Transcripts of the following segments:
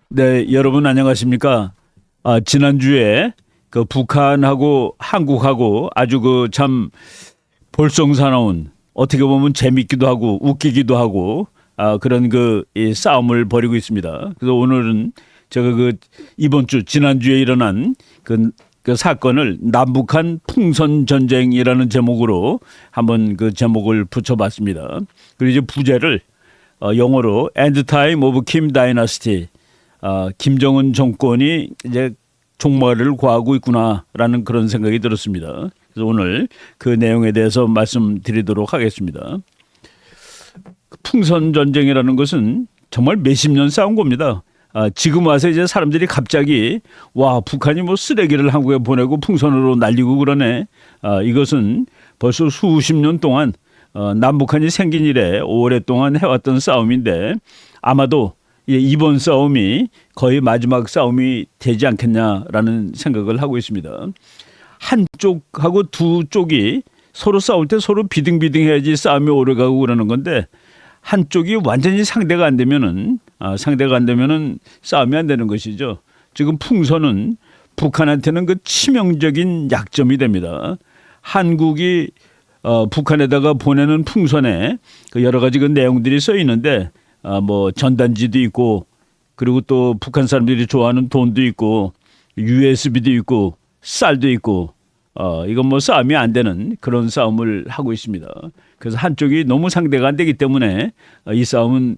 네, 여러분 안녕하십니까? 지난주에 그 북한하고 한국하고 아주 그 참 볼썽사나운 어떻게 보면 재밌기도 하고 웃기기도 하고 그런 이 싸움을 벌이고 있습니다. 그래서 오늘은 제가 그 이번 주 지난주에 일어난 그 사건을 남북한 풍선 전쟁이라는 제목으로 한번 그 제목을 붙여봤습니다. 그리고 이제 부제를 영어로 End Time of Kim Dynasty, 김정은 정권이 이제 종말을 구하고 있구나라는 그런 생각이 들었습니다. 그래서 오늘 그 내용에 대해서 말씀드리도록 하겠습니다. 풍선 전쟁이라는 것은 정말 몇십 년 싸운 겁니다. 지금 와서 이제 사람들이 갑자기 와 북한이 뭐 쓰레기를 한국에 보내고 풍선으로 날리고 그러네. 이것은 벌써 수십 년 동안 남북한이 생긴 이래 오랫동안 해왔던 싸움인데 아마도 이번 싸움이 거의 마지막 싸움이 되지 않겠냐라는 생각을 하고 있습니다. 한쪽하고 두 쪽이 서로 싸울 때 서로 비등비등해야지 싸움이 오래가고 그러는 건데 한쪽이 완전히 상대가 안 되면은 싸움이 안 되는 것이죠. 지금 풍선은 북한한테는 그 치명적인 약점이 됩니다. 한국이 북한에다가 보내는 풍선에 그 여러 가지 그 내용들이 써 있는데 뭐 전단지도 있고 그리고 또 북한 사람들이 좋아하는 돈도 있고 USB도 있고 쌀도 있고 이건 뭐 싸움이 안 되는 그런 싸움을 하고 있습니다. 그래서 한쪽이 너무 상대가 안 되기 때문에 이 싸움은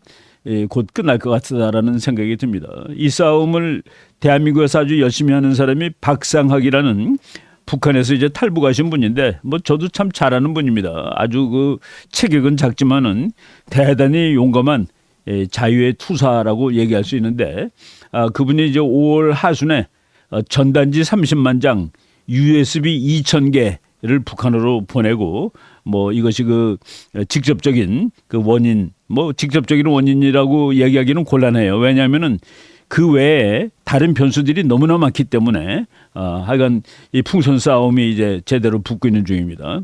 곧 끝날 것 같다라는 생각이 듭니다. 이 싸움을 대한민국에서 아주 열심히 하는 사람이 박상학이라는 북한에서 이제 탈북하신 분인데 뭐 저도 참 잘하는 분입니다. 아주 그 체격은 작지만은 대단히 용감한 자유의 투사라고 얘기할 수 있는데 그분이 이제 5월 하순에 전단지 30만 장, USB 2,000개를 북한으로 보내고 뭐 이것이 그 직접적인 그 원인 뭐 직접적인 원인이라고 얘기하기는 곤란해요. 왜냐하면은 그 외에 다른 변수들이 너무나 많기 때문에 하여간 이 풍선 싸움이 이제 제대로 붙고 있는 중입니다.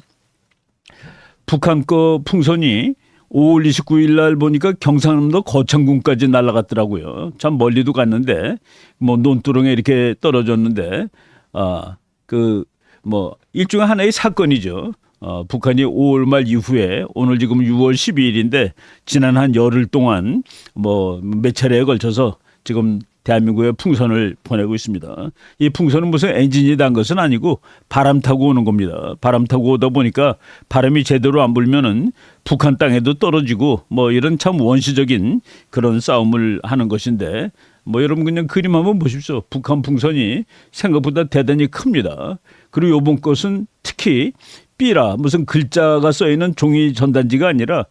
북한 거 풍선이 5월 29일 날 보니까 경상남도 거창군까지 날아갔더라고요. 참 멀리도 갔는데 뭐 논두렁에 이렇게 떨어졌는데 그 뭐 일종의 하나의 사건이죠. 북한이 5월 말 이후에 오늘 지금 6월 12일인데 지난 한 열흘 동안 뭐 몇 차례에 걸쳐서 지금 대한민국에 풍선을 보내고 있습니다. 이 풍선은 무슨 엔진이 단 것은 아니고 바람 타고 오는 겁니다. 바람 타고 오다 보니까 바람이 제대로 안 불면은 북한 땅에도 떨어지고 뭐 이런 참 원시적인 그런 싸움을 하는 것인데 뭐 여러분 그냥 그림 한번 보십시오. 북한 풍선이 생각보다 대단히 큽니다. 그리고 이번 것은 특히 삐라 무슨 글자가 써 있는 종이 전단지가 아니라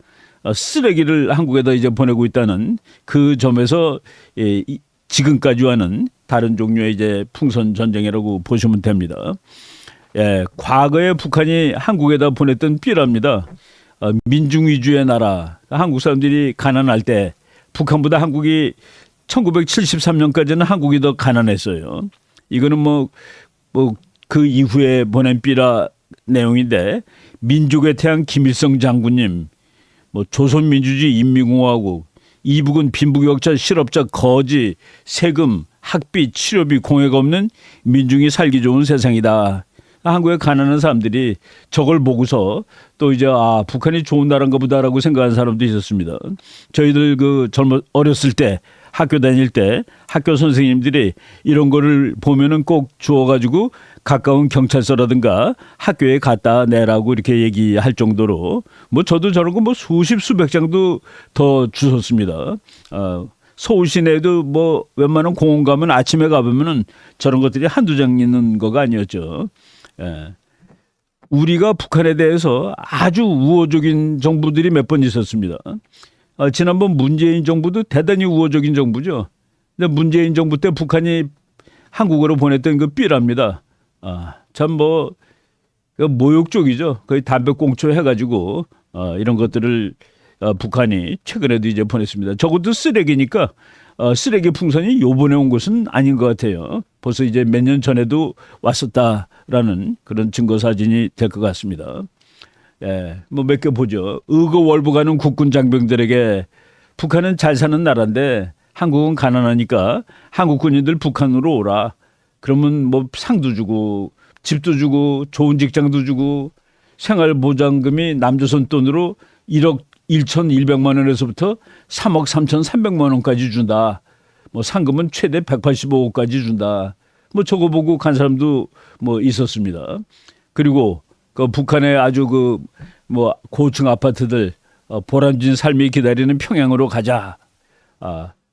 쓰레기를 한국에다 이제 보내고 있다는 그 점에서 지금까지 와는 다른 종류의 이제 풍선 전쟁이라고 보시면 됩니다. 과거에 북한이 한국에다 보냈던 삐라입니다. 민중 위주의 나라, 한국 사람들이 가난할 때 북한보다 한국이 1973년까지는 한국이 더 가난했어요. 이거는 뭐 그 이후에 보낸 삐라 내용인데 민족의 태양 김일성 장군님, 뭐 조선민주주의 인민공화국, 이북은 빈부격차, 실업자, 거지, 세금, 학비, 치료비, 공해가 없는 민중이 살기 좋은 세상이다. 한국의 가난한 사람들이 저걸 보고서 또 이제 북한이 좋은 나라인가 보다라고 생각하는 사람도 있었습니다. 저희들 그 어렸을 때 학교 다닐 때 학교 선생님들이 이런 거를 보면은 꼭 주워가지고 가까운 경찰서라든가 학교에 갖다 내라고 이렇게 얘기할 정도로 뭐 저도 저런 거 뭐 수십 수백 장도 더 주웠습니다. 서울 시내에도 뭐 웬만한 공원 가면 아침에 가보면은 저런 것들이 한두 장 있는 거가 아니었죠. 우리가 북한에 대해서 아주 우호적인 정부들이 몇 번 있었습니다. 지난번 문재인 정부도 대단히 우호적인 정부죠. 근데 문재인 정부 때 북한이 한국으로 보냈던 그 삐랍니다. 참 뭐 모욕적이죠. 거의 담배꽁초 해가지고 이런 것들을 북한이 최근에도 이제 보냈습니다. 적어도 쓰레기니까 쓰레기 풍선이 요번에 온 것은 아닌 것 같아요. 벌써 이제 몇 년 전에도 왔었다라는 그런 증거 사진이 될 것 같습니다. 뭐 몇 개 보죠. 의거월북하는 국군 장병들에게 북한은 잘 사는 나라인데 한국은 가난하니까 한국 군인들 북한으로 오라. 그러면 뭐 상도 주고 집도 주고 좋은 직장도 주고 생활보장금이 남조선 돈으로 1억 1,100만 원에서부터 3억 3,300만 원까지 준다. 뭐 상금은 최대 185억까지 준다. 뭐 저거 보고 간 사람도 뭐 있었습니다. 그리고 그 북한의 아주 그 뭐 고층 아파트들 보람진 삶이 기다리는 평양으로 가자.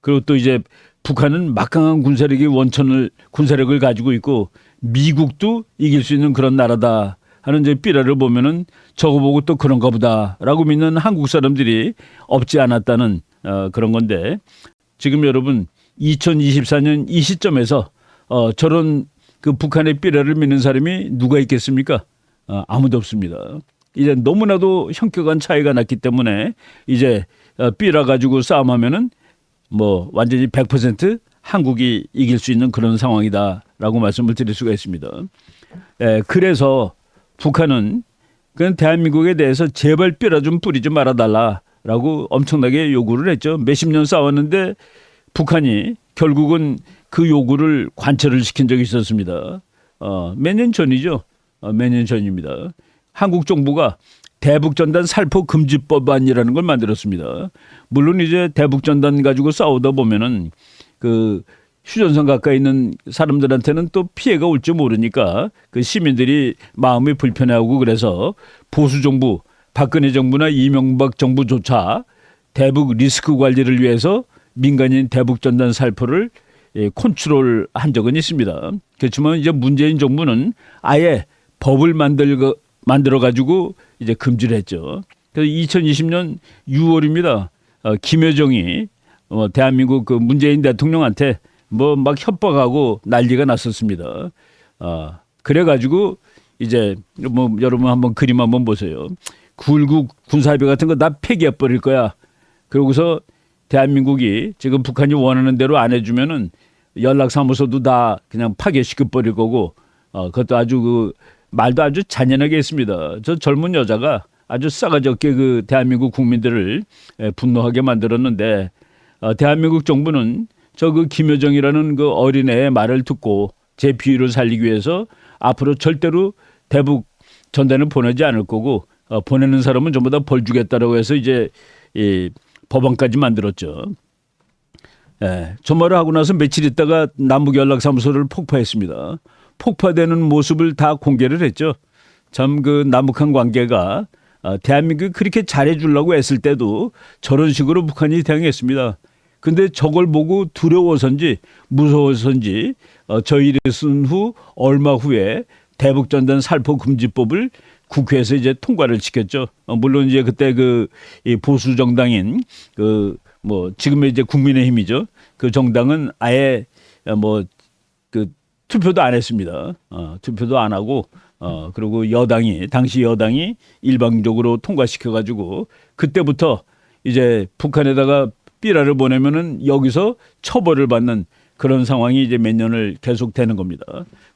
그리고 또 이제 북한은 막강한 군사력을 가지고 있고 미국도 이길 수 있는 그런 나라다 하는 이제 삐라를 보면은 저거 보고 또 그런가 보다라고 믿는 한국 사람들이 없지 않았다는 그런 건데 지금 여러분 2024년 이 시점에서 저런 그 북한의 삐라를 믿는 사람이 누가 있겠습니까? 아무도 없습니다. 이제 너무나도 현격한 차이가 났기 때문에 이제 삐라 가지고 싸움하면은 뭐 완전히 100% 한국이 이길 수 있는 그런 상황이다라고 말씀을 드릴 수가 있습니다. 그래서 북한은 그냥 대한민국에 대해서 제발 삐라 좀 뿌리지 말아달라라고 엄청나게 요구를 했죠. 몇십 년 싸웠는데 북한이 결국은 그 요구를 관철을 시킨 적이 있었습니다. 몇 년 전이죠. 몇 년 전입니다. 한국 정부가 대북전단 살포 금지법안이라는 걸 만들었습니다. 물론 이제 대북전단 가지고 싸우다 보면은 그 휴전선 가까이 있는 사람들한테는 또 피해가 올지 모르니까 그 시민들이 마음이 불편해하고 그래서 보수 정부 박근혜 정부나 이명박 정부조차 대북 리스크 관리를 위해서 민간인 대북전단 살포를 컨트롤한 적은 있습니다. 그렇지만 이제 문재인 정부는 아예 법을 만들어 가지고 이제 금지를 했죠. 그래서 2020년 6월입니다. 김여정이 대한민국 그 문재인 대통령한테 뭐 막 협박하고 난리가 났었습니다. 그래가지고 이제 뭐 여러분 한번 그림 한번 보세요. 9.19 군사합의 같은 거 다 폐기해 버릴 거야. 그러고서 대한민국이 지금 북한이 원하는 대로 안 해주면은 연락사무소도 다 그냥 파괴시켜 버릴 거고 그것도 아주 그 말도 아주 잔인하게 했습니다. 저 젊은 여자가 아주 싸가지 없게 그 대한민국 국민들을 분노하게 만들었는데 대한민국 정부는 저 그 김여정이라는 그 어린애의 말을 듣고 제 비위를 살리기 위해서 앞으로 절대로 대북 전단을 보내지 않을 거고 보내는 사람은 전부 다 벌 주겠다라고 해서 이제 이 법안까지 만들었죠. 저 말을 하고 나서 며칠 있다가 남북연락사무소를 폭파했습니다. 폭파되는 모습을 다 공개를 했죠. 참 그 남북한 관계가 대한민국이 그렇게 잘해주려고 했을 때도 저런 식으로 북한이 대응했습니다. 근데 저걸 보고 두려워서인지 무서워서인지 저희를 쓴 후 얼마 후에 대북전단 살포 금지법을 국회에서 이제 통과를 시켰죠. 물론 이제 그때 그 보수 정당인 그 뭐 지금의 이제 국민의힘이죠. 그 정당은 아예 뭐 그 투표도 안 했습니다. 투표도 안 하고 그리고 당시 여당이 일방적으로 통과시켜 가지고 그때부터 이제 북한에다가 삐라를 보내면은 여기서 처벌을 받는 그런 상황이 이제 몇 년을 계속되는 겁니다.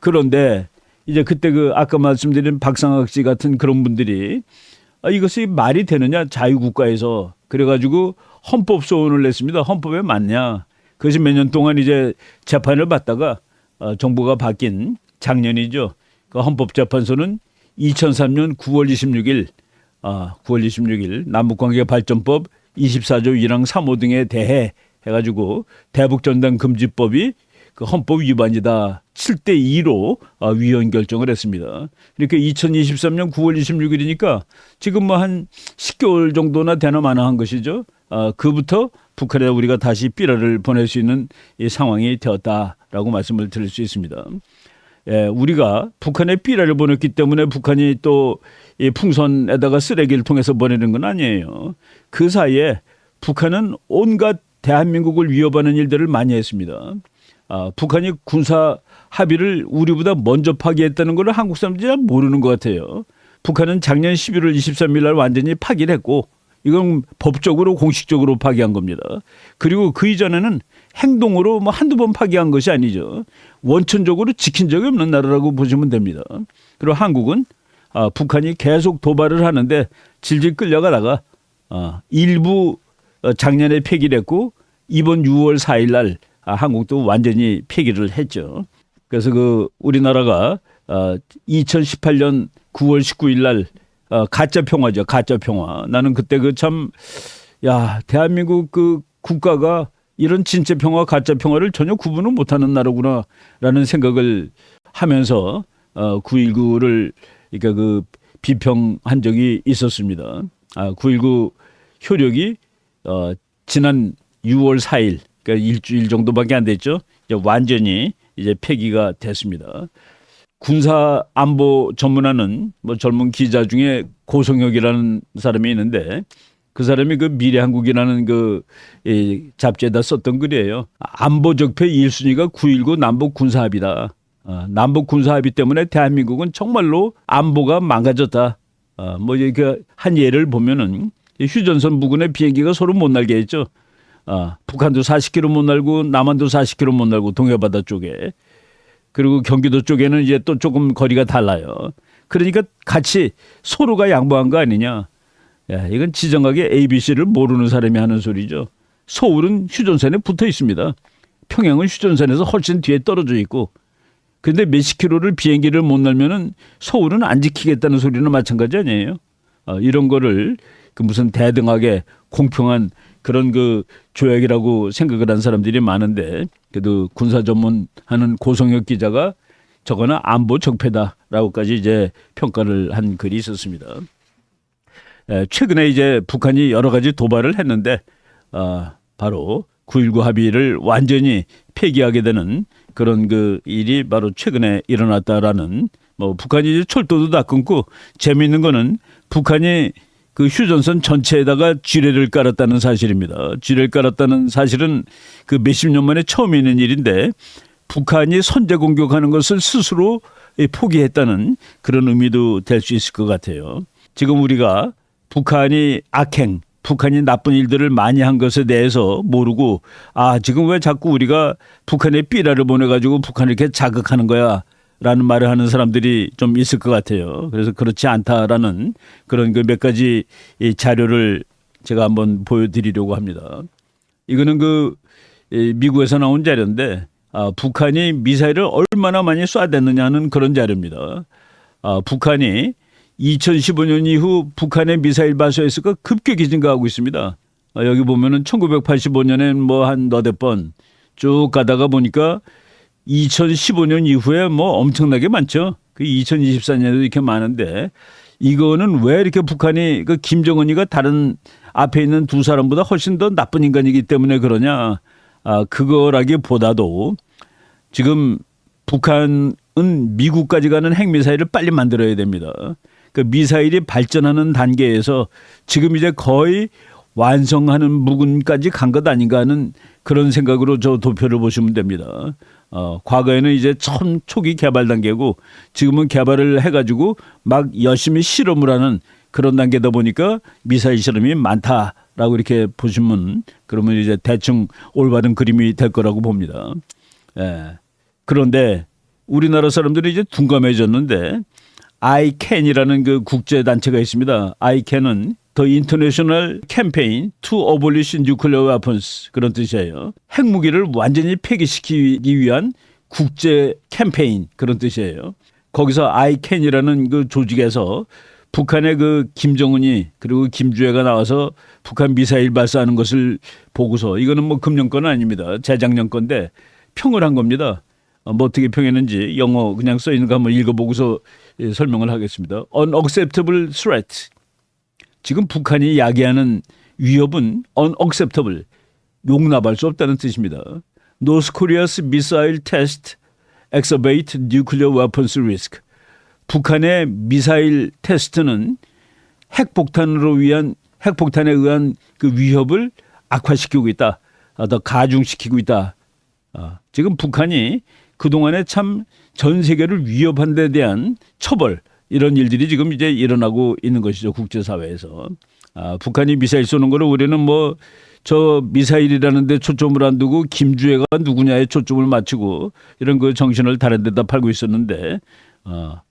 그런데 이제 그때 그 아까 말씀드린 박상학 씨 같은 그런 분들이 이것이 말이 되느냐 자유국가에서 그래가지고 헌법 소원을 냈습니다. 헌법에 맞냐? 그것이 몇 년 동안 이제 재판을 받다가 정부가 바뀐 작년이죠. 그 헌법재판소는 2003년 9월 26일 남북관계 발전법 24조 1항 3호 등에 대해 해가지고 대북전단 금지법이 그 헌법 위반이다. 7대2로 위헌 결정을 했습니다. 이렇게 2023년 9월 26일이니까 지금 뭐 한 10개월 정도나 되나 마나 한 것이죠. 그부터 북한에 우리가 다시 삐라를 보낼 수 있는 이 상황이 되었다라고 말씀을 드릴 수 있습니다. 우리가 북한에 삐라를 보냈기 때문에 북한이 또 이 풍선에다가 쓰레기를 통해서 보내는 건 아니에요. 그 사이에 북한은 온갖 대한민국을 위협하는 일들을 많이 했습니다. 북한이 군사 합의를 우리보다 먼저 파기했다는 걸 한국 사람들이 잘 모르는 것 같아요. 북한은 작년 11월 23일 날 완전히 파기를 했고 이건 법적으로 공식적으로 파기한 겁니다. 그리고 그 이전에는 행동으로 뭐 한두 번 파기한 것이 아니죠. 원천적으로 지킨 적이 없는 나라라고 보시면 됩니다. 그리고 한국은 북한이 계속 도발을 하는데 질질 끌려가다가 일부 작년에 폐기를 했고 이번 6월 4일 날 한국도 완전히 폐기를 했죠. 그래서 그 우리나라가 2018년 9월 19일 날 가짜 평화죠. 가짜 평화. 나는 그때 그 참 대한민국 그 국가가 이런 진짜 평화, 가짜 평화를 전혀 구분을 못하는 나라구나라는 생각을 하면서 9.19를 그러니까 그 비평한 적이 있었습니다. 9.19 효력이 지난 6월 4일, 그러니까 일주일 정도밖에 안 됐죠. 이제 완전히 이제 폐기가 됐습니다. 군사 안보 전문하는 뭐 젊은 기자 중에 고성혁이라는 사람이 있는데 그 사람이 그 미래한국이라는 그 잡지에다 썼던 글이에요. 안보 적폐 1순위가 9.19 남북 군사합의다. 남북 군사합의 때문에 대한민국은 정말로 안보가 망가졌다. 뭐 이렇게 한 예를 보면은 휴전선 부근에 비행기가 서로 못 날게 했죠. 북한도 40km 못 날고 남한도 40km 못 날고 동해바다 쪽에. 그리고 경기도 쪽에는 이제 또 조금 거리가 달라요. 그러니까 같이 서로가 양보한 거 아니냐. 이건 지정하게 ABC를 모르는 사람이 하는 소리죠. 서울은 휴전선에 붙어 있습니다. 평양은 휴전선에서 훨씬 뒤에 떨어져 있고. 그런데 몇십 킬로를 비행기를 못 날면은 서울은 안 지키겠다는 소리는 마찬가지 아니에요. 이런 거를 그 무슨 대등하게 공평한 그런 그 조약이라고 생각을 한 사람들이 많은데 그래도 군사 전문하는 고성혁 기자가 저거는 안보 적폐다라고까지 이제 평가를 한 글이 있었습니다. 최근에 이제 북한이 여러 가지 도발을 했는데 바로 9.19 합의를 완전히 폐기하게 되는 그런 그 일이 바로 최근에 일어났다라는 뭐 북한이 이제 철도도 다 끊고 재미있는 거는 북한이 그 휴전선 전체에다가 지뢰를 깔았다는 사실입니다. 지뢰를 깔았다는 사실은 그 몇십 년 만에 처음 있는 일인데 북한이 선제 공격하는 것을 스스로 포기했다는 그런 의미도 될 수 있을 것 같아요. 지금 우리가 북한이 악행, 북한이 나쁜 일들을 많이 한 것에 대해서 모르고 지금 왜 자꾸 우리가 북한에 삐라를 보내가지고 북한을 이렇게 자극하는 거야 라는 말을 하는 사람들이 좀 있을 것 같아요. 그래서 그렇지 않다라는 그런 그 몇 가지 이 자료를 제가 한번 보여드리려고 합니다. 이거는 그 미국에서 나온 자료인데 북한이 미사일을 얼마나 많이 쏴댔느냐는 그런 자료입니다. 북한이 2015년 이후 북한의 미사일 발사 횟수가 급격히 증가하고 있습니다. 여기 보면은 1985년엔 뭐 한 너댓 번 쭉 가다가 보니까 2015년 이후에 뭐 엄청나게 많죠. 그 2024년에도 이렇게 많은데 이거는 왜 이렇게 북한이 그 김정은이가 다른 앞에 있는 두 사람보다 훨씬 더 나쁜 인간이기 때문에 그러냐. 그거라기보다도 지금 북한은 미국까지 가는 핵미사일을 빨리 만들어야 됩니다. 그 미사일이 발전하는 단계에서 지금 이제 거의 완성하는 부분까지 간 것 아닌가 하는 그런 생각으로 저 도표를 보시면 됩니다. 과거에는 이제 처음 초기 개발 단계고 지금은 개발을 해가지고 막 열심히 실험을 하는 그런 단계다 보니까 미사일 실험이 많다라고 이렇게 보시면 그러면 이제 대충 올바른 그림이 될 거라고 봅니다. 그런데 우리나라 사람들이 이제 둔감해졌는데 ICAN이라는 그 국제 단체가 있습니다. ICAN은 The International Campaign to Abolish Nuclear Weapons 그런 뜻이에요. 핵무기를 완전히 폐기시키기 위한 국제 캠페인 그런 뜻이에요. 거기서 ICAN이라는 그 조직에서 북한의 그 김정은이 그리고 김주애가 나와서 북한 미사일 발사하는 것을 보고서 이거는 뭐 금년건 아닙니다. 재작년 건데 평을 한 겁니다. 뭐 어떻게 평했는지 영어 그냥 써 있는 거 한번 읽어보고서 설명을 하겠습니다. Unacceptable threat. 지금 북한이 야기하는 위협은 unacceptable, 용납할 수 없다는 뜻입니다. North Korea's missile test exacerbate nuclear weapons risk. 북한의 미사일 테스트는 핵폭탄에 의한 그 위협을 악화시키고 있다. 더 가중시키고 있다. 지금 북한이 그동안에 참 전 세계를 위협한 데 대한 처벌 이런 일들이 지금 이제 일어나고 있는 것이죠. 국제사회에서. 북한이 미사일 쏘는 거를 우리는 뭐 저 미사일이라는 데 초점을 안 두고 김주애가 누구냐에 초점을 맞추고 이런 그 정신을 다른 데다 팔고 있었는데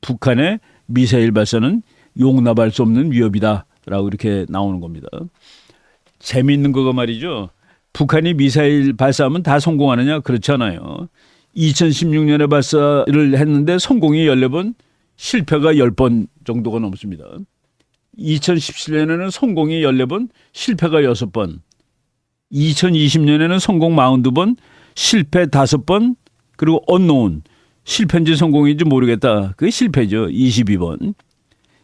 북한의 미사일 발사는 용납할 수 없는 위협이다라고 이렇게 나오는 겁니다. 재미있는 거가 말이죠. 북한이 미사일 발사하면 다 성공하느냐? 그렇지 않아요. 2016년에 발사를 했는데 성공이 14번, 실패가 10번 정도가 넘습니다. 2017년에는 성공이 14번, 실패가 6번. 2020년에는 성공 42번, 실패 5번, 그리고 언노운, 실패인지 성공인지 모르겠다. 그게 실패죠. 22번.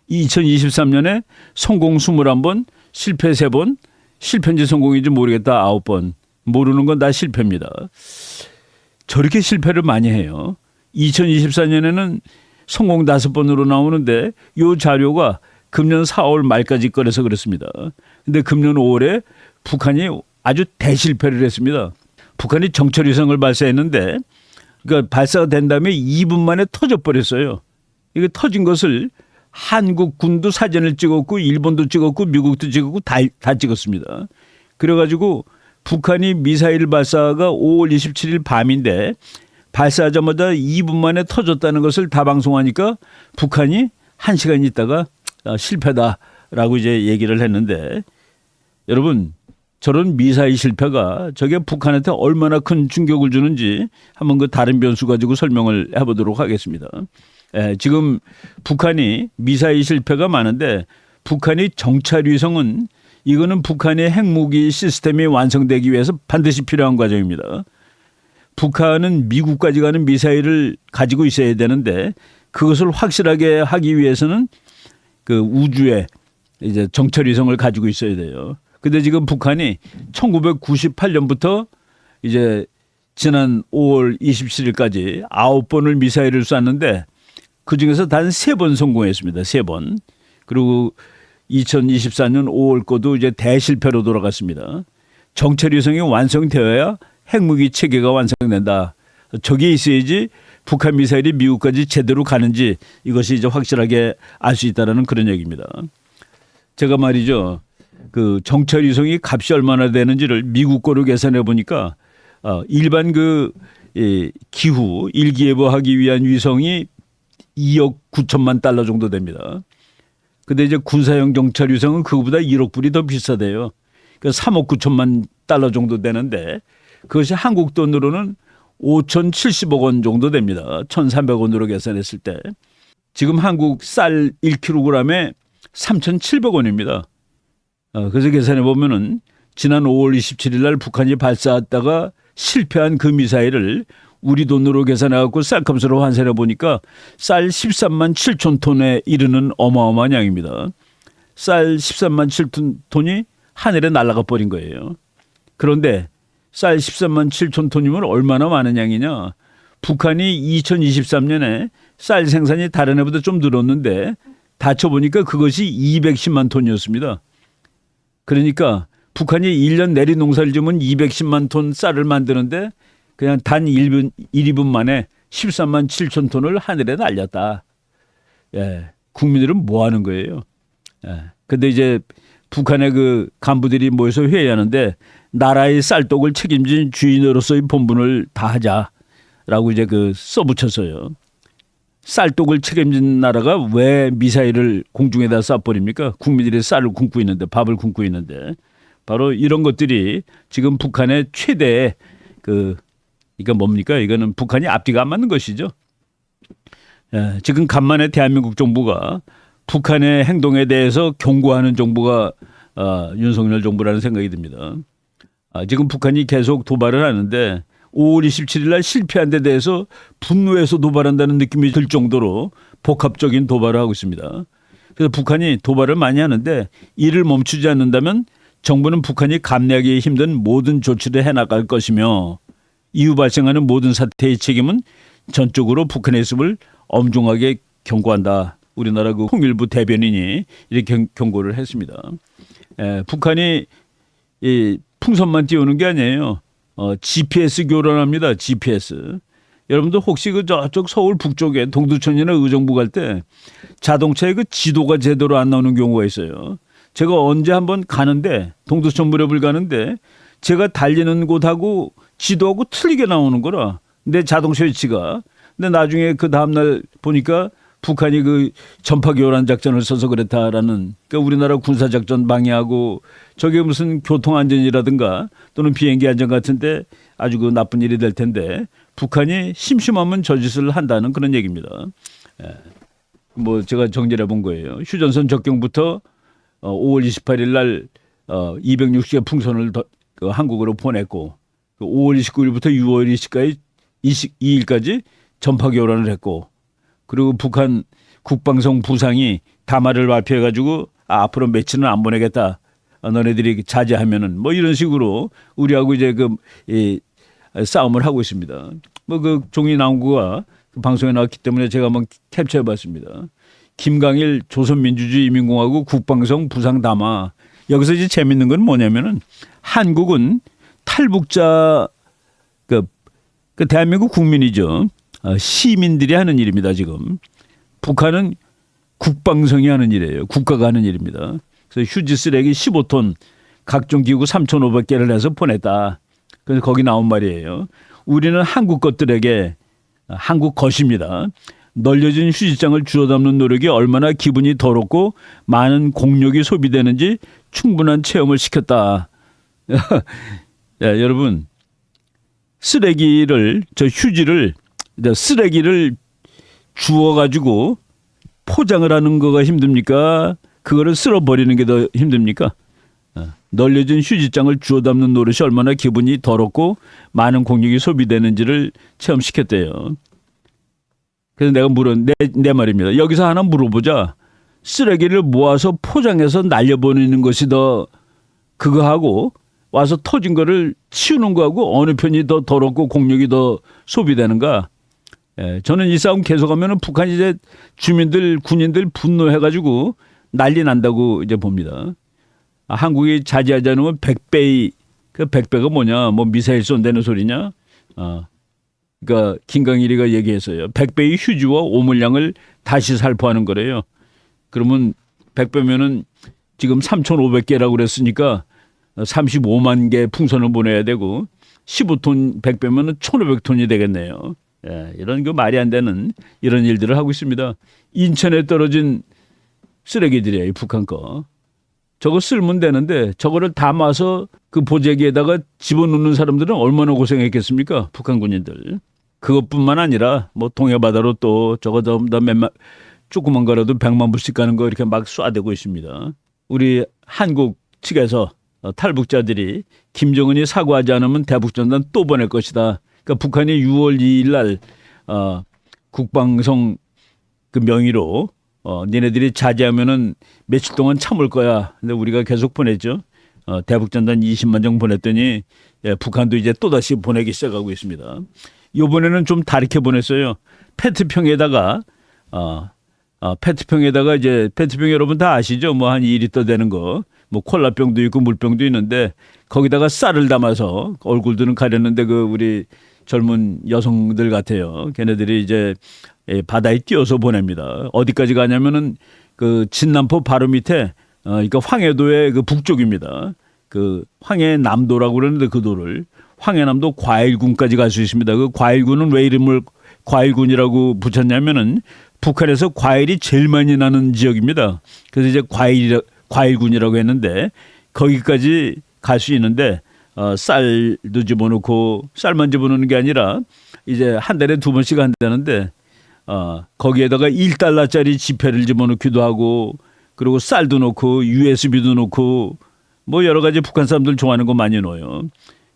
2023년에 성공 21번, 실패 3번, 실패인지 성공인지 모르겠다. 9번. 모르는 건 다 실패입니다. 저렇게 실패를 많이 해요. 2024년에는 성공 5번으로 나오는데 이 자료가 금년 4월 말까지 거라서 그렇습니다. 근데 금년 5월에 북한이 아주 대실패를 했습니다. 북한이 정찰위성을 발사했는데 그러니까 발사가 된 다음에 2분 만에 터져버렸어요. 이거 터진 것을 한국 군도 사진을 찍었고 일본도 찍었고 미국도 찍었고 다 찍었습니다. 그래가지고 북한이 미사일 발사가 5월 27일 밤인데 발사하자마자 2분 만에 터졌다는 것을 다 방송하니까 북한이 1시간 있다가 실패다라고 이제 얘기를 했는데 여러분 저런 미사일 실패가 저게 북한한테 얼마나 큰 충격을 주는지 한번 그 다른 변수 가지고 설명을 해보도록 하겠습니다. 지금 북한이 미사일 실패가 많은데 북한이 정찰위성은 이거는 북한의 핵무기 시스템이 완성되기 위해서 반드시 필요한 과정입니다. 북한은 미국까지 가는 미사일을 가지고 있어야 되는데 그것을 확실하게 하기 위해서는 그 우주에 이제 정찰위성을 가지고 있어야 돼요. 근데 지금 북한이 1998년부터 이제 지난 5월 27일까지 9번을 미사일을 쐈는데 그중에서 단 3번 성공했습니다. 3번. 그리고 2024년 5월 거도 이제 대실패로 돌아갔습니다. 정찰위성이 완성되어야 핵무기 체계가 완성된다. 저게 있어야지 북한 미사일이 미국까지 제대로 가는지 이것이 이제 확실하게 알 수 있다는 그런 얘기입니다. 제가 말이죠. 그 정찰위성이 값이 얼마나 되는지를 미국 거로 계산해 보니까 일반 그 기후 일기예보하기 위한 위성이 2억 9천만 달러 정도 됩니다. 근데 이제 군사용 정찰 위성은 그거보다 1억 불이 더 비싸대요. 그러니까 3억 9천만 달러 정도 되는데 그것이 한국 돈으로는 5,070억 원 정도 됩니다. 1,300원으로 계산했을 때. 지금 한국 쌀 1kg에 3,700원입니다. 그래서 계산해 보면은 지난 5월 27일 날 북한이 발사했다가 실패한 그 미사일을 우리 돈으로 계산해갖고 쌀값으로 환산해 보니까 쌀 13만 7천 톤에 이르는 어마어마한 양입니다. 쌀 13만 7천 톤이 하늘에 날아가 버린 거예요. 그런데 쌀 13만 7천 톤이면 얼마나 많은 양이냐. 북한이 2023년에 쌀 생산이 다른 해보다 좀 늘었는데 다쳐보니까 그것이 210만 톤이었습니다. 그러니까 북한이 1년 내리 농사를 지으면 210만 톤 쌀을 만드는데 그냥 단 1분 만에 13만 7천 톤을 하늘에 날렸다. 예, 국민들은 뭐 하는 거예요? 예. 근데 이제 북한의 그 간부들이 모여서 회의하는데 나라의 쌀떡을 책임진 주인으로서의 본분을 다하자라고 이제 그 써붙였어요. 쌀떡을 책임진 나라가 왜 미사일을 공중에다 쏴버립니까? 국민들이 쌀을 굶고 있는데, 밥을 굶고 있는데. 바로 이런 것들이 지금 북한의 최대의 이거 뭡니까? 이거는 북한이 앞뒤가 안 맞는 것이죠. 예, 지금 간만에 대한민국 정부가 북한의 행동에 대해서 경고하는 정부가 윤석열 정부라는 생각이 듭니다. 지금 북한이 계속 도발을 하는데 5월 27일 날 실패한 데 대해서 분노해서 도발한다는 느낌이 들 정도로 복합적인 도발을 하고 있습니다. 그래서 북한이 도발을 많이 하는데 이를 멈추지 않는다면 정부는 북한이 감내하기 힘든 모든 조치를 해나갈 것이며 이후 발생하는 모든 사태의 책임은 전적으로 북한에 있음을 엄중하게 경고한다. 우리나라 그 통일부 대변인이 이렇게 경고를 했습니다. 북한이 이 풍선만 띄우는 게 아니에요. GPS 교란합니다. GPS. 여러분들 혹시 그 저쪽 서울 북쪽에 동두천이나 의정부 갈 때 자동차에 그 지도가 제대로 안 나오는 경우가 있어요. 제가 언제 한번 가는데 동두천 무렵을 가는데 제가 달리는 곳하고 지도하고 틀리게 나오는 거라. 내 자동차 위치가. 근데 나중에 그 다음날 보니까 북한이 그 전파교란 작전을 써서 그랬다라는, 그러니까 우리나라 군사작전 방해하고 저게 무슨 교통안전이라든가 또는 비행기 안전 같은데 아주 그 나쁜 일이 될 텐데 북한이 심심하면 저 짓을 한다는 그런 얘기입니다. 뭐 제가 정리를 해본 거예요. 휴전선 적경부터 5월 28일 날 260개 풍선을 한국으로 보냈고 5월 29일부터 6월 22일까지 전파교란을 했고, 그리고 북한 국방성 부상이 담화를 발표해가지고 앞으로 며칠은 안 보내겠다. 너네들이 자제하면은 뭐 이런 식으로 우리하고 이제 싸움을 하고 있습니다. 뭐 그 종이 나온 거가 방송에 나왔기 때문에 제가 한번 캡처해봤습니다. 김강일 조선민주주의인민공화국 국방성 부상 담화. 여기서 이제 재밌는 건 뭐냐면은 한국은 탈북자 그 대한민국 국민이죠. 시민들이 하는 일입니다. 지금 북한은 국방성이 하는 일이에요. 국가가 하는 일입니다. 그래서 휴지 쓰레기 15톤 각종 기구 3,500개를 해서 보냈다. 그래서 거기 나온 말이에요. 우리는 한국 것들에게 한국 것입니다. 널려진 휴지장을 주워 담는 노력이 얼마나 기분이 더럽고 많은 공력이 소비되는지 충분한 체험을 시켰다. 야, 여러분, 쓰레기를 주워 가지고 포장을 하는 거가 힘듭니까? 그거를 쓸어 버리는 게 더 힘듭니까? 널려진 휴지장을 주워 담는 노릇이 얼마나 기분이 더럽고 많은 공력이 소비되는지를 체험시켰대요. 그래서 내가 내 말입니다. 여기서 하나 물어보자. 쓰레기를 모아서 포장해서 날려버리는 것이 더 그거하고 와서 터진 거를 치우는 거하고 어느 편이 더 더럽고 공력이 더 소비되는가? 저는 이 싸움 계속하면 북한 이제 주민들 군인들 분노해가지고 난리 난다고 이제 봅니다. 한국이 자제하지 않으면 100배, 그 100배가 뭐냐? 뭐 미사일 쏜다는 소리냐? 그러니까 김강일이가 얘기했어요. 100배의 휴지와 오물량을 다시 살포하는 거래요. 그러면 100배면은 지금 3,500개라고 그랬으니까 35만 개 풍선을 보내야 되고 15톤 100배면은 1,500톤이 되겠네요. 이런 그 말이 안 되는 이런 일들을 하고 있습니다. 인천에 떨어진 쓰레기들이에요. 북한 거. 저거 쓸면 되는데 저거를 담아서 그 보재기에다가 집어넣는 사람들은 얼마나 고생했겠습니까? 북한 군인들. 그것뿐만 아니라 뭐 동해바다로 또 저거 더 몇만 조그만 거라도 100만 불씩 가는 거 이렇게 막 쏴대고 있습니다. 우리 한국 측에서 탈북자들이 김정은이 사과하지 않으면 대북전단 또 보낼 것이다. 그러니까 북한이 6월 2일 날 국방성 그 명의로 니네들이 자제하면은 며칠 동안 참을 거야. 근데 우리가 계속 보냈죠. 대북전단 20만 장 보냈더니 북한도 이제 또다시 보내기 시작하고 있습니다. 이번에는 좀 다르게 보냈어요. 페트병에다가 이제 페트병 여러분 다 아시죠? 뭐 한 2리터 되는 거. 뭐 콜라병도 있고 물병도 있는데 거기다가 쌀을 담아서 얼굴들은 가렸는데 그 우리 젊은 여성들 같아요. 걔네들이 이제 바다에 띄워서 보냅니다. 어디까지 가냐면은 그 진남포 바로 밑에 그러니까 황해도의 그 북쪽입니다. 그 황해남도라고 그러는데 그 도를 황해남도 과일군까지 갈 수 있습니다. 그 과일군은 왜 이름을 과일군이라고 붙였냐면은 북한에서 과일이 제일 많이 나는 지역입니다. 그래서 이제 과일군이라고 했는데 거기까지 갈 수 있는데 쌀도 집어넣고 쌀만 집어넣는 게 아니라 이제 한 달에 2번씩 한다는데 거기에다가 1달러짜리 지폐를 집어넣기도 하고 그리고 쌀도 넣고 USB도 넣고 뭐 여러 가지 북한 사람들 좋아하는 거 많이 넣어요.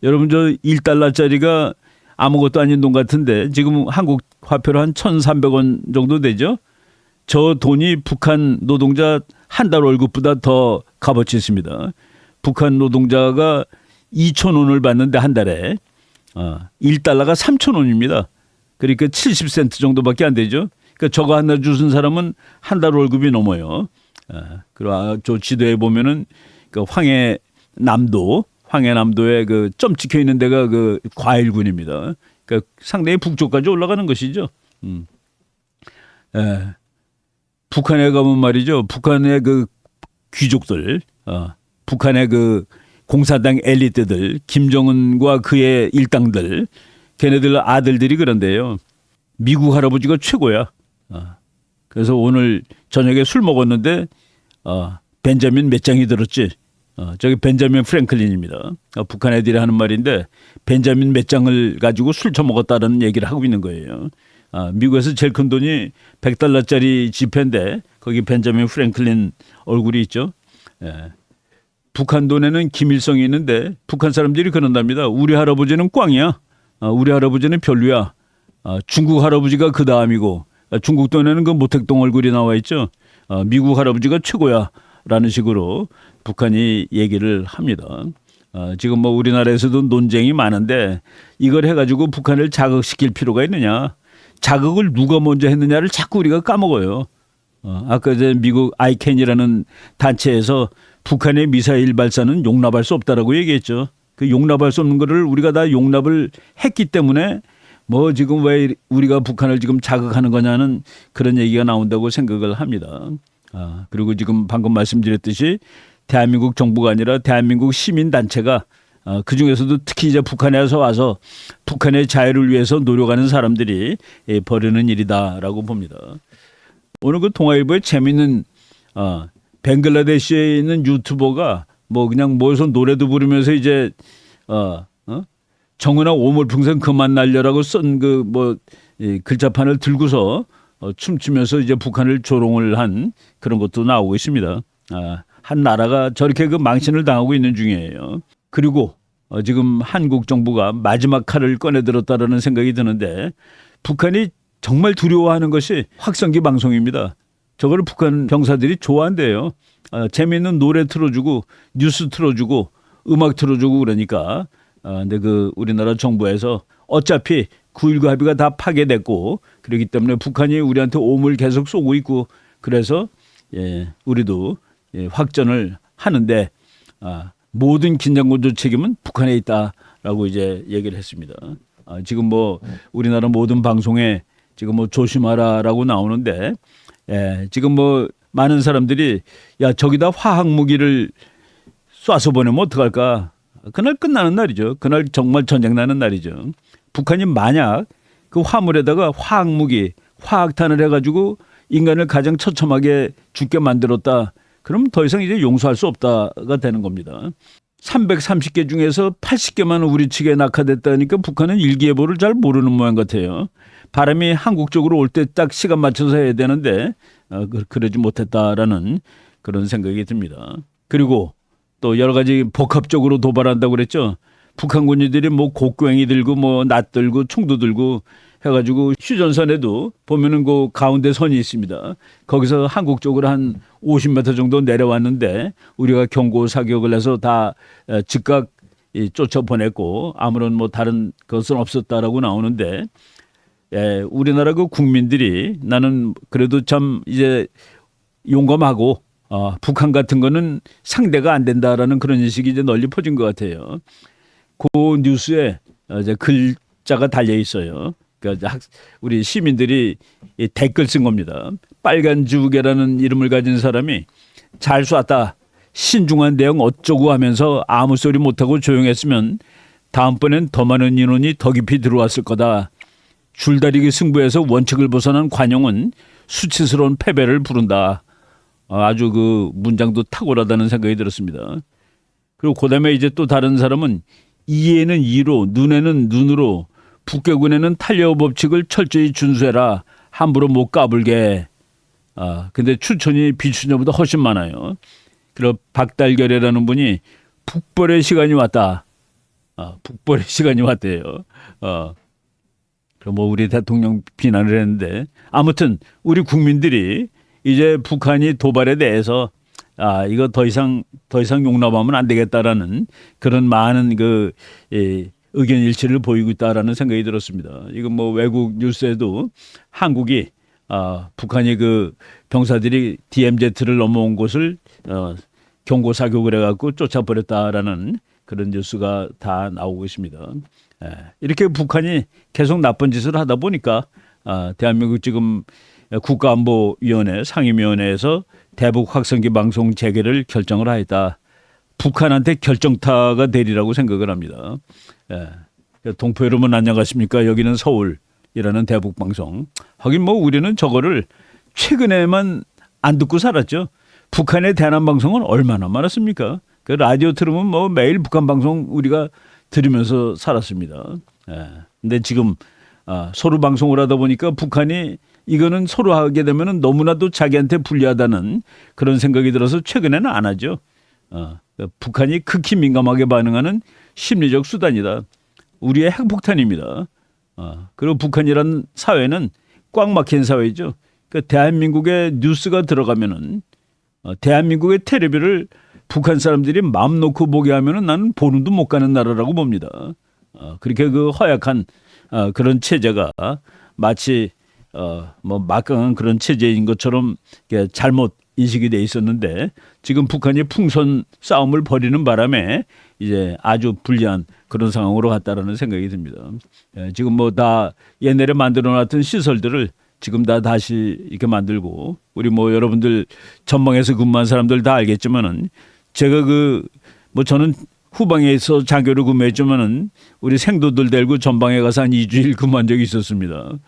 여러분 저 1달러짜리가 아무것도 아닌 돈 같은데 지금 한국 화폐로 한 1,300원 정도 되죠. 저 돈이 북한 노동자 한 달 월급보다 더 값어치 있습니다. 북한 노동자가 2,000원을 받는데 한 달에 1달러가 3,000원입니다. 그러니까 70센트 정도밖에 안 되죠. 그러니까 저거 하나 주신 사람은 한 달 월급이 넘어요. 그리고 저 지도에 보면은 그 황해남도에 그 점 찍혀 있는 데가 그 과일군입니다. 그러니까 상당히 북쪽까지 올라가는 것이죠. 북한에 가면 말이죠. 북한의 그 귀족들, 북한의 그 공산당 엘리트들, 김정은과 그의 일당들, 걔네들 아들들이 그런데요. 미국 할아버지가 최고야. 그래서 오늘 저녁에 술 먹었는데 벤자민 몇 장이 들었지? 저기 벤자민 프랭클린입니다. 북한 애들이 하는 말인데 벤자민 몇 장을 가지고 술 처먹었다는 얘기를 하고 있는 거예요. 미국에서 제일 큰 돈이 $100짜리 지폐인데 거기 벤자민 프랭클린 얼굴이 있죠. 예. 북한 돈에는 김일성이 있는데 북한 사람들이 그런답니다. 우리 할아버지는 꽝이야. 우리 할아버지는 별로야. 중국 할아버지가 그 다음이고 중국 돈에는 그 모택동 얼굴이 나와 있죠. 미국 할아버지가 최고야. 라는 식으로 북한이 얘기를 합니다. 지금 뭐 우리나라에서도 논쟁이 많은데 이걸 해가지고 북한을 자극시킬 필요가 있느냐. 자극을 누가 먼저 했느냐를 자꾸 우리가 까먹어요. 아까 전 미국 아이캔이라는 단체에서 북한의 미사일 발사는 용납할 수 없다라고 얘기했죠. 그 용납할 수 없는 거를 우리가 다 용납을 했기 때문에 뭐 지금 왜 우리가 북한을 지금 자극하는 거냐는 그런 얘기가 나온다고 생각을 합니다. 그리고 지금 방금 말씀드렸듯이 대한민국 정부가 아니라 대한민국 시민단체가 그중에서도 특히 이제 북한에 와서 북한의 자유를 위해서 노력하는 사람들이 벌이는 일이다라고 봅니다. 오늘 그 동아일보에 재미있는 벵글라데시에 있는 유튜버가 뭐 그냥 모여서 노래도 부르면서 이제 정은아 오물풍선 그만 날려라고 쓴 그 뭐 글자판을 들고서 춤추면서 이제 북한을 조롱을 한 그런 것도 나오고 있습니다. 한 나라가 저렇게 그 망신을 당하고 있는 중이에요. 그리고 지금 한국 정부가 마지막 칼을 꺼내들었다라는 생각이 드는데 북한이 정말 두려워하는 것이 확성기 방송입니다. 저거를 북한 병사들이 좋아한대요. 재미있는 노래 틀어주고 뉴스 틀어주고 음악 틀어주고 그러니까 근데 그 우리나라 정부에서 어차피 9.19 합의가 다 파괴됐고 그렇기 때문에 북한이 우리한테 오물 계속 쏘고 있고 그래서 우리도 확전을 하는데 모든 긴장군조 책임은 북한에 있다라고 이제 얘기를 했습니다. 지금 뭐 우리나라 모든 방송에 지금 뭐 조심하라라고 나오는데 지금 뭐 많은 사람들이 야 저기다 화학 무기를 쏴서 보내면 어떡할까? 그날 끝나는 날이죠. 그날 정말 전쟁 나는 날이죠. 북한이 만약 그 화물에다가 화학무기, 화학탄을 해가지고 인간을 가장 처참하게 죽게 만들었다. 그럼 더 이상 이제 용서할 수 없다가 되는 겁니다. 330개 중에서 80개만 우리 측에 낙하됐다니까 북한은 일기예보를 잘 모르는 모양 같아요. 바람이 한국 쪽으로 올 때 딱 시간 맞춰서 해야 되는데 그러지 못했다라는 그런 생각이 듭니다. 그리고 또 여러 가지 복합적으로 도발한다고 그랬죠. 북한 군인들이 뭐 곡괭이 들고 뭐 낫 들고 총도 들고 해가지고 휴전선에도 보면은 그 가운데 선이 있습니다. 거기서 한국 쪽으로 한 50m 정도 내려왔는데 우리가 경고 사격을 해서 다 즉각 쫓아보냈고 아무런 뭐 다른 것은 없었다라고 나오는데 우리나라 그 국민들이 나는 그래도 참 이제 용감하고 북한 같은 거는 상대가 안 된다라는 그런 인식이 이제 널리 퍼진 것 같아요. 그 뉴스에 이제 글자가 달려 있어요. 그러니까 우리 시민들이 댓글 쓴 겁니다. 빨간 주개라는 이름을 가진 사람이 잘 쐈다. 신중한 대응 어쩌고 하면서 아무 소리 못하고 조용했으면 다음번엔 더 많은 인원이 더 깊이 들어왔을 거다. 줄다리기 승부에서 원칙을 벗어난 관용은 수치스러운 패배를 부른다. 아주 그 문장도 탁월하다는 생각이 들었습니다. 그리고 그다음에 이제 또 다른 사람은 이에는 이로 눈에는 눈으로 북괴군에는 탄력 법칙을 철저히 준수해라. 함부로 못 까불게. 근데 추천이 비추천보다 훨씬 많아요. 그리고 박달결이라는 분이 북벌의 시간이 왔다. 북벌의 시간이 왔대요. 그럼 뭐 우리 대통령 비난을 했는데 아무튼 우리 국민들이 이제 북한이 도발에 대해서 이거 더 이상 용납하면 안 되겠다라는 그런 많은 그 의견 일치를 보이고 있다라는 생각이 들었습니다. 이건 뭐 외국 뉴스에도 한국이 북한이 그 병사들이 DMZ를 넘어온 곳을 경고 사격을 해갖고 쫓아버렸다라는 그런 뉴스가 다 나오고 있습니다. 이렇게 북한이 계속 나쁜 짓을 하다 보니까 대한민국 지금 국가안보위원회 상임위원회에서 대북 확성기 방송 재개를 결정을 하였다. 북한한테 결정타가 되리라고 생각을 합니다. 동포 여러분 안녕하십니까? 여기는 서울이라는 대북 방송. 하긴 뭐 우리는 저거를 최근에만 안 듣고 살았죠. 북한의 대남 방송은 얼마나 많았습니까? 그 라디오 틀으면 뭐 매일 북한 방송 우리가 들으면서 살았습니다. 예. 근데 지금 서로 방송을 하다 보니까 북한이 이거는 서로 하게 되면은 너무나도 자기한테 불리하다는 그런 생각이 들어서 최근에는 안 하죠. 북한이 극히 민감하게 반응하는 심리적 수단이다. 우리의 핵폭탄입니다. 그리고 북한이라는 사회는 꽉 막힌 사회죠. 그 대한민국의 뉴스가 들어가면은 대한민국의 텔레비를 북한 사람들이 마음 놓고 보게 하면은 나는 보름도 못 가는 나라라고 봅니다. 그렇게 그 허약한 그런 체제가 마치 뭐 막강한 그런 체제인 것처럼 잘못 인식이 돼 있었는데 지금 북한이 풍선 싸움을 벌이는 바람에 이제 아주 불리한 그런 상황으로 갔다라는 생각이 듭니다. 지금 뭐 다 옛날에 만들어놨던 시설들을 지금 다 다시 이렇게 만들고 우리 뭐 여러분들 전방에서 근무한 사람들 다 알겠지만은 제가 뭐 저는 후방에서 장교로 근무했지만은 우리 생도들 데리고 전방에 가서 한 2주일 근무한 적이 있었습니다.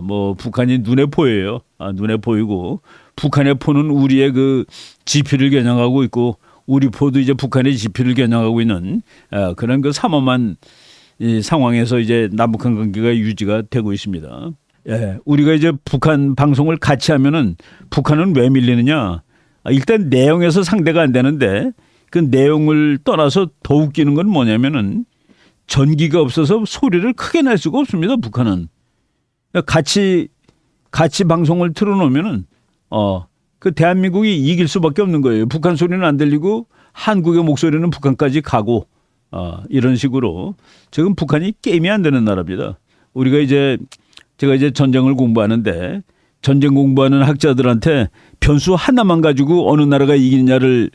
뭐 북한이 눈에 보여요. 눈에 보이고 북한의 포는 우리의 그 지피를 겨냥하고 있고 우리 포도 이제 북한의 지피를 겨냥하고 있는 그런 그 삼엄한 이 상황에서 이제 남북한 관계가 유지가 되고 있습니다. 예, 우리가 이제 북한 방송을 같이 하면은 북한은 왜 밀리느냐? 일단 내용에서 상대가 안 되는데 그 내용을 떠나서 더 웃기는 건 뭐냐면은 전기가 없어서 소리를 크게 낼 수가 없습니다. 북한은 같이 방송을 틀어놓으면은 그 대한민국이 이길 수밖에 없는 거예요. 북한 소리는 안 들리고 한국의 목소리는 북한까지 가고 이런 식으로 지금 북한이 게임이 안 되는 나라입니다. 제가 이제 전쟁을 공부하는데 전쟁 공부하는 학자들한테 변수 하나만 가지고 어느 나라가 이기느냐를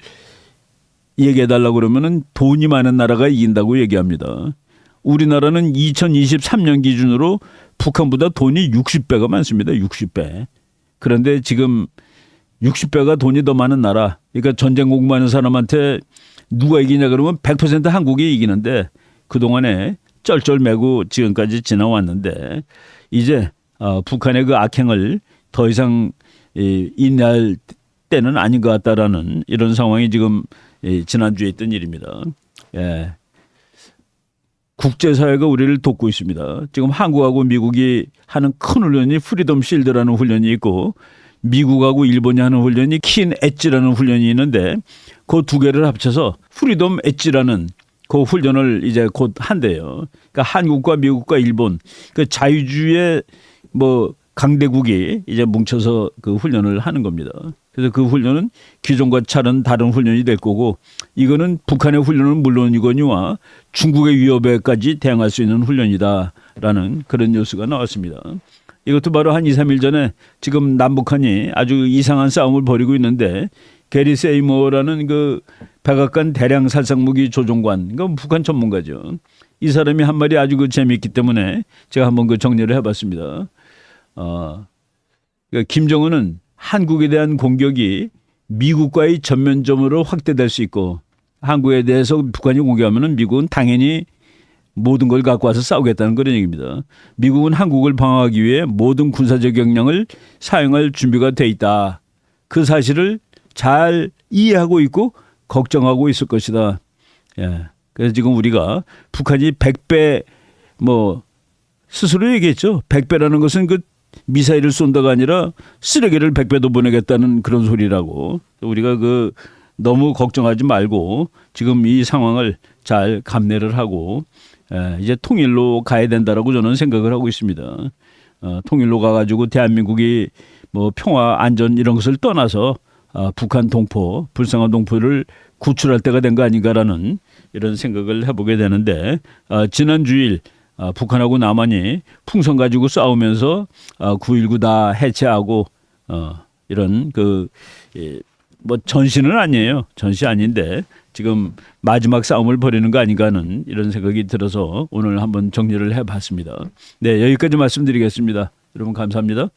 얘기해 달라고 그러면은 돈이 많은 나라가 이긴다고 얘기합니다. 우리나라는 2023년 기준으로 북한보다 돈이 60배가 많습니다. 60배. 그런데 지금 60배가 돈이 더 많은 나라. 그러니까 전쟁 공부하는 사람한테 누가 이기냐 그러면 100% 한국이 이기는데 그동안에 쩔쩔매고 지금까지 지나왔는데 이제 북한의 그 악행을 더 이상 인내할 때는 아닌 것 같다라는 이런 상황이 지금 지난주에 있던 일입니다. 예. 국제사회가 우리를 돕고 있습니다. 지금 한국하고 미국이 하는 큰 훈련이 프리덤 실드라는 훈련이 있고 미국하고 일본이 하는 훈련이 킨 엣지라는 훈련이 있는데 그 두 개를 합쳐서 프리덤 엣지라는 그 훈련을 이제 곧 한대요. 그러니까 한국과 미국과 일본 그 자유주의의 뭐 강대국이 이제 뭉쳐서 그 훈련을 하는 겁니다. 그래서 그 훈련은 기존과 차는 다른 훈련이 될 거고 이거는 북한의 훈련은 물론이거니와 중국의 위협에까지 대응할 수 있는 훈련이다라는 그런 뉴스가 나왔습니다. 이것도 바로 한 2, 3일 전에 지금 남북한이 아주 이상한 싸움을 벌이고 있는데 게리 세이머라는 그 백악관 대량 살상무기 조종관, 그러니까 북한 전문가죠. 이 사람이 한 말이 아주 그 재미있기 때문에 제가 한번 그 정리를 해봤습니다. 그러니까 김정은은 한국에 대한 공격이 미국과의 전면전으로 확대될 수 있고 한국에 대해서 북한이 공격하면은 미국은 당연히 모든 걸 갖고 와서 싸우겠다는 그런 얘기입니다. 미국은 한국을 방어하기 위해 모든 군사적 역량을 사용할 준비가 돼 있다. 그 사실을 잘 이해하고 있고 걱정하고 있을 것이다. 예. 그래서 지금 우리가 북한이 100배 뭐 스스로 얘기했죠. 100배라는 것은 그 미사일을 쏜다가 아니라 쓰레기를 100배도 보내겠다는 그런 소리라고. 우리가 그 너무 걱정하지 말고 지금 이 상황을 잘 감내를 하고 이제 통일로 가야 된다라고 저는 생각을 하고 있습니다. 통일로 가가지고 대한민국이 뭐 평화 안전 이런 것을 떠나서 북한 동포 불쌍한 동포를 구출할 때가 된 거 아닌가라는 이런 생각을 해보게 되는데 지난 주일 북한하고 남한이 풍선 가지고 싸우면서 9.19 다 해체하고 이런 뭐 전시는 아니에요. 전시 아닌데 지금 마지막 싸움을 벌이는 거 아닌가 하는 이런 생각이 들어서 오늘 한번 정리를 해봤습니다. 네, 여기까지 말씀드리겠습니다. 여러분 감사합니다.